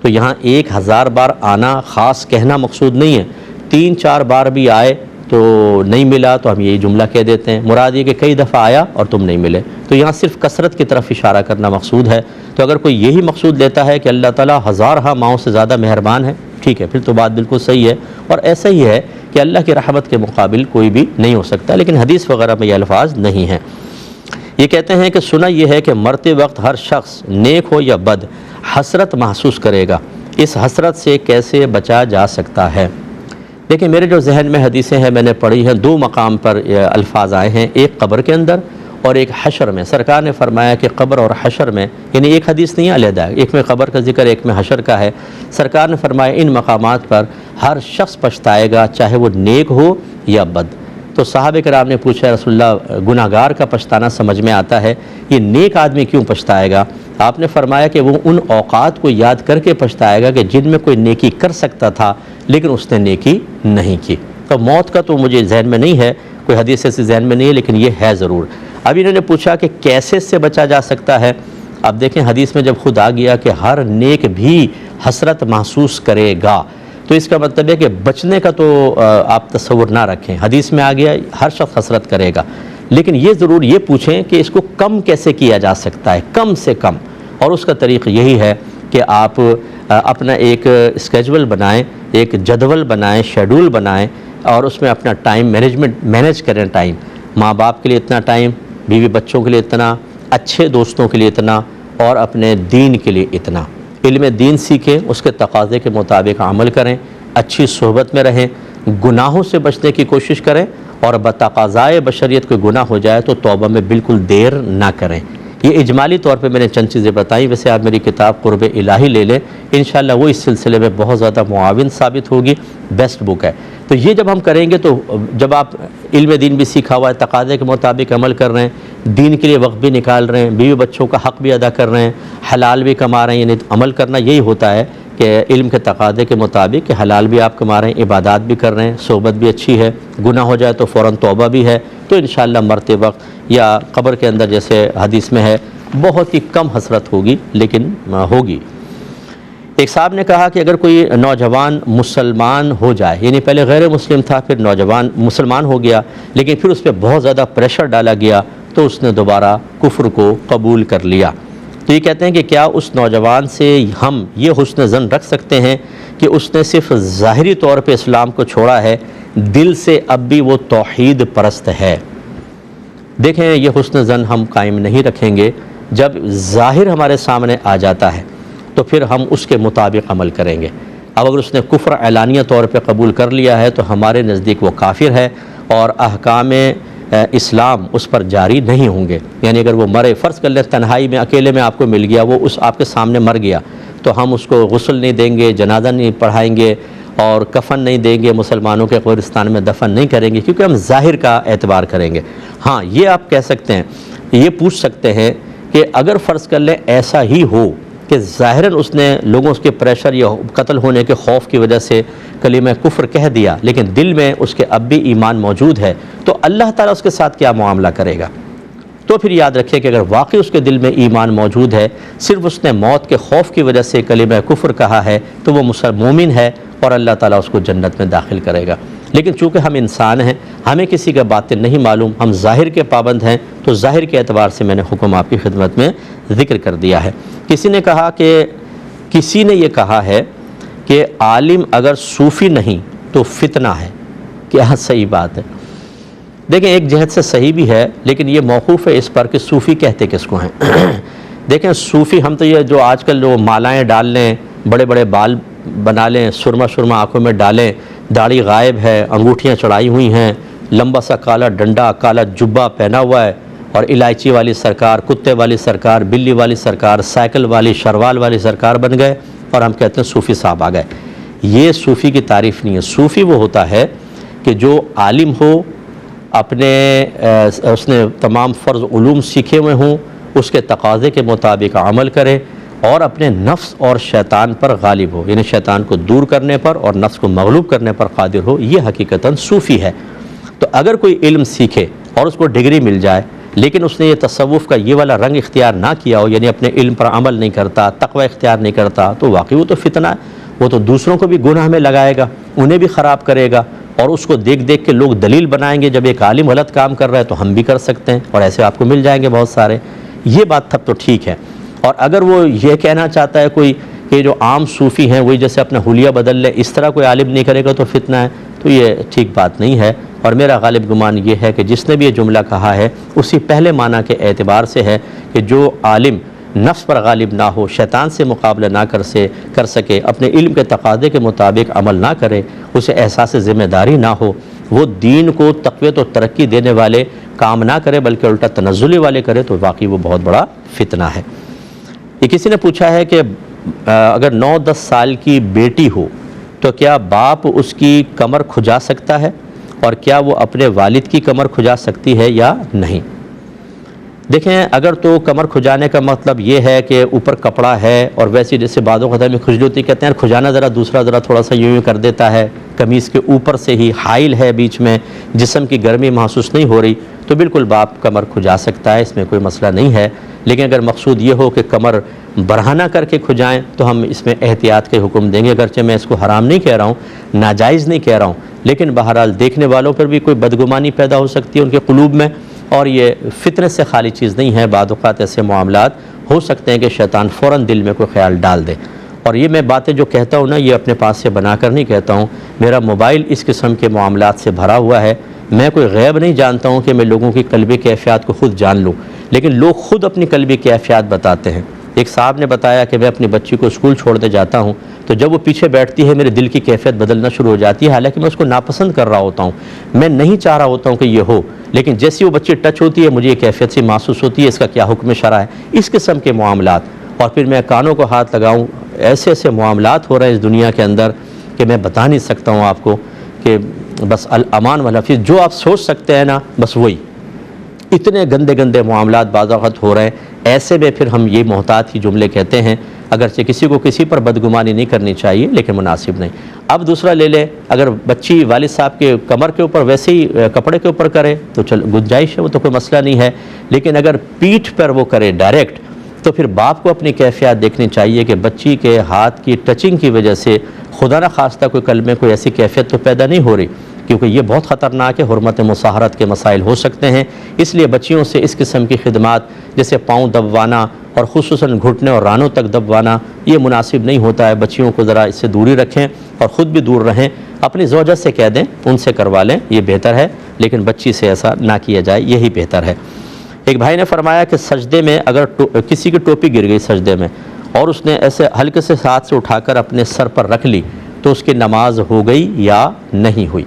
Speaker 1: تو یہاں 1000 بار آنا خاص کہنا مقصود نہیں ہے، 3-4 بار بھی آئے تو نہیں ملا تو ہم یہی جملہ کہہ دیتے ہیں، مراد یہ کہ کئی دفعہ آیا اور تم نہیں ملے، تو یہاں صرف کثرت کی طرف اشارہ کرنا مقصود ہے۔ تو اگر کوئی یہی مقصود لیتا ہے کہ اللہ تعالیٰ 1000 ماؤں سے زیادہ مہربان ہے، ٹھیک ہے، پھر تو بات بالکل صحیح ہے، اور ایسا ہی ہے کہ اللہ کی رحمت کے مقابل کوئی بھی نہیں ہو سکتا، لیکن حدیث وغیرہ میں یہ الفاظ نہیں ہیں۔ یہ کہتے ہیں کہ سنا یہ ہے کہ مرتے وقت ہر شخص نیک ہو یا بد حسرت محسوس کرے گا، اس حسرت سے کیسے بچا جا سکتا ہے؟ دیکھیں میرے جو ذہن میں حدیثیں ہیں میں نے پڑھی ہیں، 2 مقام پر الفاظ آئے ہیں، ایک قبر کے اندر اور ایک حشر میں۔ سرکار نے فرمایا کہ قبر اور حشر میں، یعنی ایک حدیث نہیں علیحدہ ہے، ایک میں قبر کا ذکر، ایک میں حشر کا ہے۔ سرکار نے فرمایا ان مقامات پر ہر شخص پچھتائے گا، چاہے وہ نیک ہو یا بد۔ تو صحابہ کرام نے پوچھا رسول اللہ گناہ گار کا پچھتانا سمجھ میں آتا ہے، یہ نیک آدمی کیوں پچھتائے گا؟ آپ نے فرمایا کہ وہ ان اوقات کو یاد کر کے پچھتائے گا کہ جن میں کوئی نیکی کر سکتا تھا لیکن اس نے نیکی نہیں کی۔ تو موت کا تو مجھے ذہن میں نہیں ہے، کوئی حدیث ایسی ذہن میں نہیں ہے، لیکن یہ ہے ضرور۔ اب انہوں نے پوچھا کہ کیسے اس سے بچا جا سکتا ہے؟ اب دیکھیں حدیث میں جب خود آ گیا کہ ہر نیک بھی حسرت محسوس کرے گا، تو اس کا مطلب ہے کہ بچنے کا تو آپ تصور نہ رکھیں۔ حدیث میں آ گیا ہر شخص حسرت کرے گا، لیکن یہ ضرور یہ پوچھیں کہ اس کو کم کیسے کیا جا سکتا ہے، کم سے کم۔ اور اس کا طریقہ یہی ہے کہ آپ اپنا ایک اسکیجول بنائیں، ایک جدول بنائیں، شیڈول بنائیں، اور اس میں اپنا ٹائم مینیج کریں۔ ٹائم، ماں باپ کے لیے اتنا ٹائم، بیوی بچوں کے لیے اتنا، اچھے دوستوں کے لیے اتنا، اور اپنے دین کے لیے اتنا۔ علم دین سیکھیں، اس کے تقاضے کے مطابق عمل کریں، اچھی صحبت میں رہیں، گناہوں سے بچنے کی کوشش کریں، اور بتقاضائے بشریت کوئی گناہ ہو جائے تو توبہ میں بالکل دیر نہ کریں۔ یہ اجمالی طور پہ میں نے چند چیزیں بتائیں، ویسے آپ میری کتاب قرب الہی لے لیں، انشاءاللہ وہ اس سلسلے میں بہت زیادہ معاون ثابت ہوگی، بیسٹ بک ہے۔ تو یہ جب ہم کریں گے تو جب آپ علم دین بھی سیکھا ہوا ہے، تقاضے کے مطابق عمل کر رہے ہیں، دین کے لیے وقت بھی نکال رہے ہیں، بیوی بچوں کا حق بھی ادا کر رہے ہیں، حلال بھی کما رہے ہیں، یعنی عمل کرنا یہی ہوتا ہے کہ علم کے تقاضے کے مطابق کہ حلال بھی آپ کما رہے ہیں، عبادات بھی کر رہے ہیں، صحبت بھی اچھی ہے، گناہ ہو جائے تو فوراً توبہ بھی ہے، تو انشاءاللہ مرتے وقت یا قبر کے اندر جیسے حدیث میں ہے بہت ہی کم حسرت ہوگی، لیکن ہوگی۔ ایک صاحب نے کہا کہ اگر کوئی نوجوان مسلمان ہو جائے، یعنی پہلے غیر مسلم تھا، پھر نوجوان مسلمان ہو گیا، لیکن پھر اس پہ بہت زیادہ پریشر ڈالا گیا تو اس نے دوبارہ کفر کو قبول کر لیا، تو یہ کہتے ہیں کہ کیا اس نوجوان سے ہم یہ حسن ظن رکھ سکتے ہیں کہ اس نے صرف ظاہری طور پہ اسلام کو چھوڑا ہے، دل سے اب بھی وہ توحید پرست ہے؟ دیکھیں یہ حسن ظن ہم قائم نہیں رکھیں گے، جب ظاہر ہمارے سامنے آ جاتا ہے تو پھر ہم اس کے مطابق عمل کریں گے۔ اب اگر اس نے کفر اعلانیہ طور پہ قبول کر لیا ہے تو ہمارے نزدیک وہ کافر ہے، اور احکام اسلام اس پر جاری نہیں ہوں گے۔ یعنی اگر وہ مرے، فرض کر لیں تنہائی میں اکیلے میں آپ کو مل گیا، وہ اس آپ کے سامنے مر گیا، تو ہم اس کو غسل نہیں دیں گے، جنازہ نہیں پڑھائیں گے، اور کفن نہیں دیں گے، مسلمانوں کے قبرستان میں دفن نہیں کریں گے، کیونکہ ہم ظاہر کا اعتبار کریں گے۔ ہاں یہ آپ کہہ سکتے ہیں، یہ پوچھ سکتے ہیں کہ اگر فرض کر لیں ایسا ہی ہو کہ ظاہراً اس نے لوگوں اس کے پریشر یا قتل ہونے کے خوف کی وجہ سے کلمہ کفر کہہ دیا، لیکن دل میں اس کے اب بھی ایمان موجود ہے، تو اللہ تعالیٰ اس کے ساتھ کیا معاملہ کرے گا؟ تو پھر یاد رکھیں کہ اگر واقعی اس کے دل میں ایمان موجود ہے، صرف اس نے موت کے خوف کی وجہ سے کلمہ کفر کہا ہے، تو وہ مومن ہے اور اللہ تعالیٰ اس کو جنت میں داخل کرے گا۔ لیکن چونکہ ہم انسان ہیں، ہمیں کسی کا باطن نہیں معلوم، ہم ظاہر کے پابند ہیں، تو ظاہر کے اعتبار سے میں نے حکم آپ کی خدمت میں ذکر کر دیا ہے۔ کسی نے یہ کہا ہے کہ عالم اگر صوفی نہیں تو فتنہ ہے، کیا صحیح بات ہے؟ دیکھیں ایک جہت سے صحیح بھی ہے، لیکن یہ موقوف ہے اس پر کہ صوفی کہتے کس کو ہیں۔ دیکھیں صوفی، ہم تو یہ جو آج کل جو مالائیں ڈال لیں، بڑے بڑے بال بنا لیں، سرما آنکھوں میں ڈالیں، داڑھی غائب ہے، انگوٹھیاں چڑھائی ہوئی ہیں، لمبا سا کالا ڈنڈا، کالا جبہ پہنا ہوا ہے، اور الائچی والی سرکار، کتے والی سرکار، بلی والی سرکار، سائیکل والی، شروال والی سرکار بن گئے، اور ہم کہتے ہیں صوفی صاحب آ گئے۔ یہ صوفی کی تعریف نہیں ہے۔ صوفی وہ ہوتا ہے کہ جو عالم ہو، اپنے اس نے تمام فرض علوم سیکھے ہوئے ہوں، اس کے تقاضے کے مطابق عمل کرے، اور اپنے نفس اور شیطان پر غالب ہو، یعنی شیطان کو دور کرنے پر اور نفس کو مغلوب کرنے پر قادر ہو، یہ حقیقتاً صوفی ہے۔ تو اگر کوئی علم سیکھے اور اس کو ڈگری مل جائے، لیکن اس نے یہ تصوف کا یہ والا رنگ اختیار نہ کیا ہو، یعنی اپنے علم پر عمل نہیں کرتا، تقوی اختیار نہیں کرتا، تو واقعی وہ تو فتنہ ہے، وہ تو دوسروں کو بھی گناہ میں لگائے گا، انہیں بھی خراب کرے گا، اور اس کو دیکھ دیکھ کے لوگ دلیل بنائیں گے جب ایک عالم غلط کام کر رہا ہے تو ہم بھی کر سکتے ہیں، اور ایسے آپ کو مل جائیں گے بہت سارے۔ یہ بات تب تو ٹھیک ہے۔ اور اگر وہ یہ کہنا چاہتا ہے کوئی کہ جو عام صوفی ہیں وہی جیسے اپنا حلیہ بدل لے، اس طرح کوئی عالم نہیں کرے گا تو فتنہ ہے، تو یہ ٹھیک بات نہیں ہے۔ اور میرا غالب گمان یہ ہے کہ جس نے بھی یہ جملہ کہا ہے اسی پہلے معنی کے اعتبار سے ہے کہ جو عالم نفس پر غالب نہ ہو، شیطان سے مقابلہ نہ کر سکے، اپنے علم کے تقاضے کے مطابق عمل نہ کرے، اسے احساس ذمہ داری نہ ہو، وہ دین کو تقویت و ترقی دینے والے کام نہ کرے بلکہ الٹا تنزلی والے کرے تو واقعی وہ بہت بڑا فتنہ ہے۔ یہ کسی نے پوچھا ہے کہ اگر 9-10 سال کی بیٹی ہو تو کیا باپ اس کی کمر کھجا سکتا ہے اور کیا وہ اپنے والد کی کمر کھجا سکتی ہے یا نہیں؟ دیکھیں، اگر تو کمر کھجانے کا مطلب یہ ہے کہ اوپر کپڑا ہے اور ویسے جیسے بعض اوقات میں کھجلی ہوتی کہتے ہیں کھجانا ذرا تھوڑا سا یوں کر دیتا ہے، قمیص کے اوپر سے ہی حائل ہے، بیچ میں جسم کی گرمی محسوس نہیں ہو رہی، تو بالکل باپ کمر کھجا سکتا ہے، اس میں کوئی مسئلہ نہیں ہے۔ لیکن اگر مقصود یہ ہو کہ کمر برہنہ کر کے کھجائیں تو ہم اس میں احتیاط کے حکم دیں گے، اگرچہ میں اس کو حرام نہیں کہہ رہا ہوں، ناجائز نہیں کہہ رہا ہوں، لیکن بہرحال دیکھنے والوں پر بھی کوئی بدگمانی پیدا ہو سکتی ہے ان کے قلوب میں، اور یہ فتنے سے خالی چیز نہیں ہے۔ بعض اوقات ایسے معاملات ہو سکتے ہیں کہ شیطان فوراً دل میں کوئی خیال ڈال دے۔ اور یہ میں باتیں جو کہتا ہوں نا، یہ اپنے پاس سے بنا کر نہیں کہتا ہوں، میرا موبائل اس قسم کے معاملات سے بھرا ہوا ہے۔ میں کوئی غیب نہیں جانتا ہوں کہ میں لوگوں کی قلبی کیفیات کو خود جان لوں، لیکن لوگ خود اپنی قلبی کیفیات بتاتے ہیں۔ ایک صاحب نے بتایا کہ میں اپنی بچی کو اسکول چھوڑنے جاتا ہوں تو جب وہ پیچھے بیٹھتی ہے میرے دل کی کیفیت بدلنا شروع ہو جاتی ہے، حالانکہ میں اس کو ناپسند کر رہا ہوتا ہوں، میں نہیں چاہ رہا ہوتا ہوں کہ یہ ہو، لیکن جیسی وہ بچی ٹچ ہوتی ہے مجھے یہ کیفیت سی محسوس ہوتی ہے، اس کا کیا حکم شرع ہے، اس قسم کے معاملات۔ اور پھر میں کانوں کو ہاتھ لگاؤں، ایسے ایسے معاملات ہو رہے ہیں اس دنیا کے اندر کہ میں بتا نہیں سکتا ہوں آپ کو، کہ بس الامان والحفیظ جو آپ سوچ سکتے ہیں نا بس وہی، اتنے گندے گندے معاملات بعض وقت ہو رہے ہیں۔ ایسے میں پھر ہم یہ محتاط ہی جملے کہتے ہیں، اگرچہ کسی کو کسی پر بدگمانی نہیں کرنی چاہیے لیکن مناسب نہیں۔ اب دوسرا لے لیں، اگر بچی والد صاحب کے کمر کے اوپر ویسے ہی کپڑے کے اوپر کرے تو چل گنجائش ہے، وہ تو کوئی مسئلہ نہیں ہے، لیکن اگر پیٹھ پر وہ کرے ڈائریکٹ تو پھر باپ کو اپنی کیفیات دیکھنی چاہیے کہ بچی کے ہاتھ کی ٹچنگ کی وجہ سے خدا نہ خواستہ کوئی قلب میں کوئی ایسی کیفیت تو پیدا نہیں ہو رہی، کیونکہ یہ بہت خطرناک ہے، حرمت مصاہرت کے مسائل ہو سکتے ہیں۔ اس لیے بچیوں سے اس قسم کی خدمات جیسے پاؤں دبوانا اور خصوصاً گھٹنے اور رانوں تک دبوانا یہ مناسب نہیں ہوتا ہے۔ بچیوں کو ذرا اس سے دوری رکھیں اور خود بھی دور رہیں، اپنی زوجہ سے کہہ دیں ان سے کروا لیں، یہ بہتر ہے، لیکن بچی سے ایسا نہ کیا جائے، یہی بہتر ہے۔ ایک بھائی نے فرمایا کہ سجدے میں اگر کسی کی ٹوپی گر گئی سجدے میں اور اس نے ایسے ہلکے سے ہاتھ سے اٹھا کر اپنے سر پر رکھ لی تو اس کی نماز ہو گئی یا نہیں ہوئی؟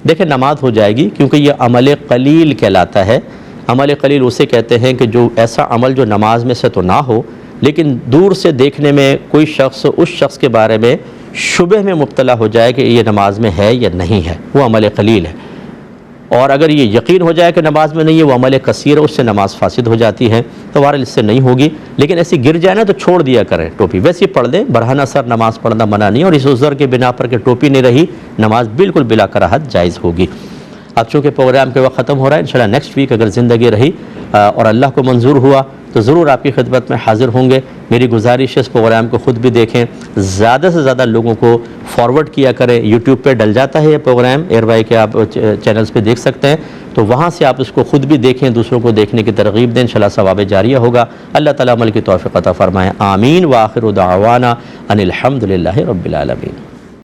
Speaker 1: دیکھیں، نماز ہو جائے گی، کیونکہ یہ عمل قلیل کہلاتا ہے۔ عمل قلیل اسے کہتے ہیں کہ جو ایسا عمل جو نماز میں سے تو نہ ہو لیکن دور سے دیکھنے میں کوئی شخص اس شخص کے بارے میں شبہ میں مبتلا ہو جائے کہ یہ نماز میں ہے یا نہیں ہے، وہ عمل قلیل ہے۔ اور اگر یہ یقین ہو جائے کہ نماز میں نہیں ہے، وہ عمل کثیر ہے، اس سے نماز فاسد ہو جاتی ہے، تو بہرحال اس سے نہیں ہوگی۔ لیکن ایسی گر جائے نا تو چھوڑ دیا کریں ٹوپی، ویسے ہی پڑھ دیں، برہنہ سر نماز پڑھنا منع نہیں، اور اس عذر کے بنا پر کہ ٹوپی نہیں رہی نماز بالکل بلا کراہت جائز ہوگی۔ اب چونکہ پروگرام کے وقت ختم ہو رہا ہے، انشاءاللہ نیکسٹ ویک اگر زندگی رہی اور اللہ کو منظور ہوا تو ضرور آپ کی خدمت میں حاضر ہوں گے۔ میری گزارش ہے اس پروگرام کو خود بھی دیکھیں، زیادہ سے زیادہ لوگوں کو فارورڈ کیا کریں۔ یوٹیوب پہ ڈل جاتا ہے یہ پروگرام، ایئر وائی کے آپ چینلز پہ دیکھ سکتے ہیں، تو وہاں سے آپ اس کو خود بھی دیکھیں، دوسروں کو دیکھنے کی ترغیب دیں، انشاءاللہ ثواب جاریہ ہوگا۔ اللہ تعالیٰ عمل کی توفیق عطا فرمائے، آمین۔ وآخر دعوانا ان الحمد للہ رب العالمین۔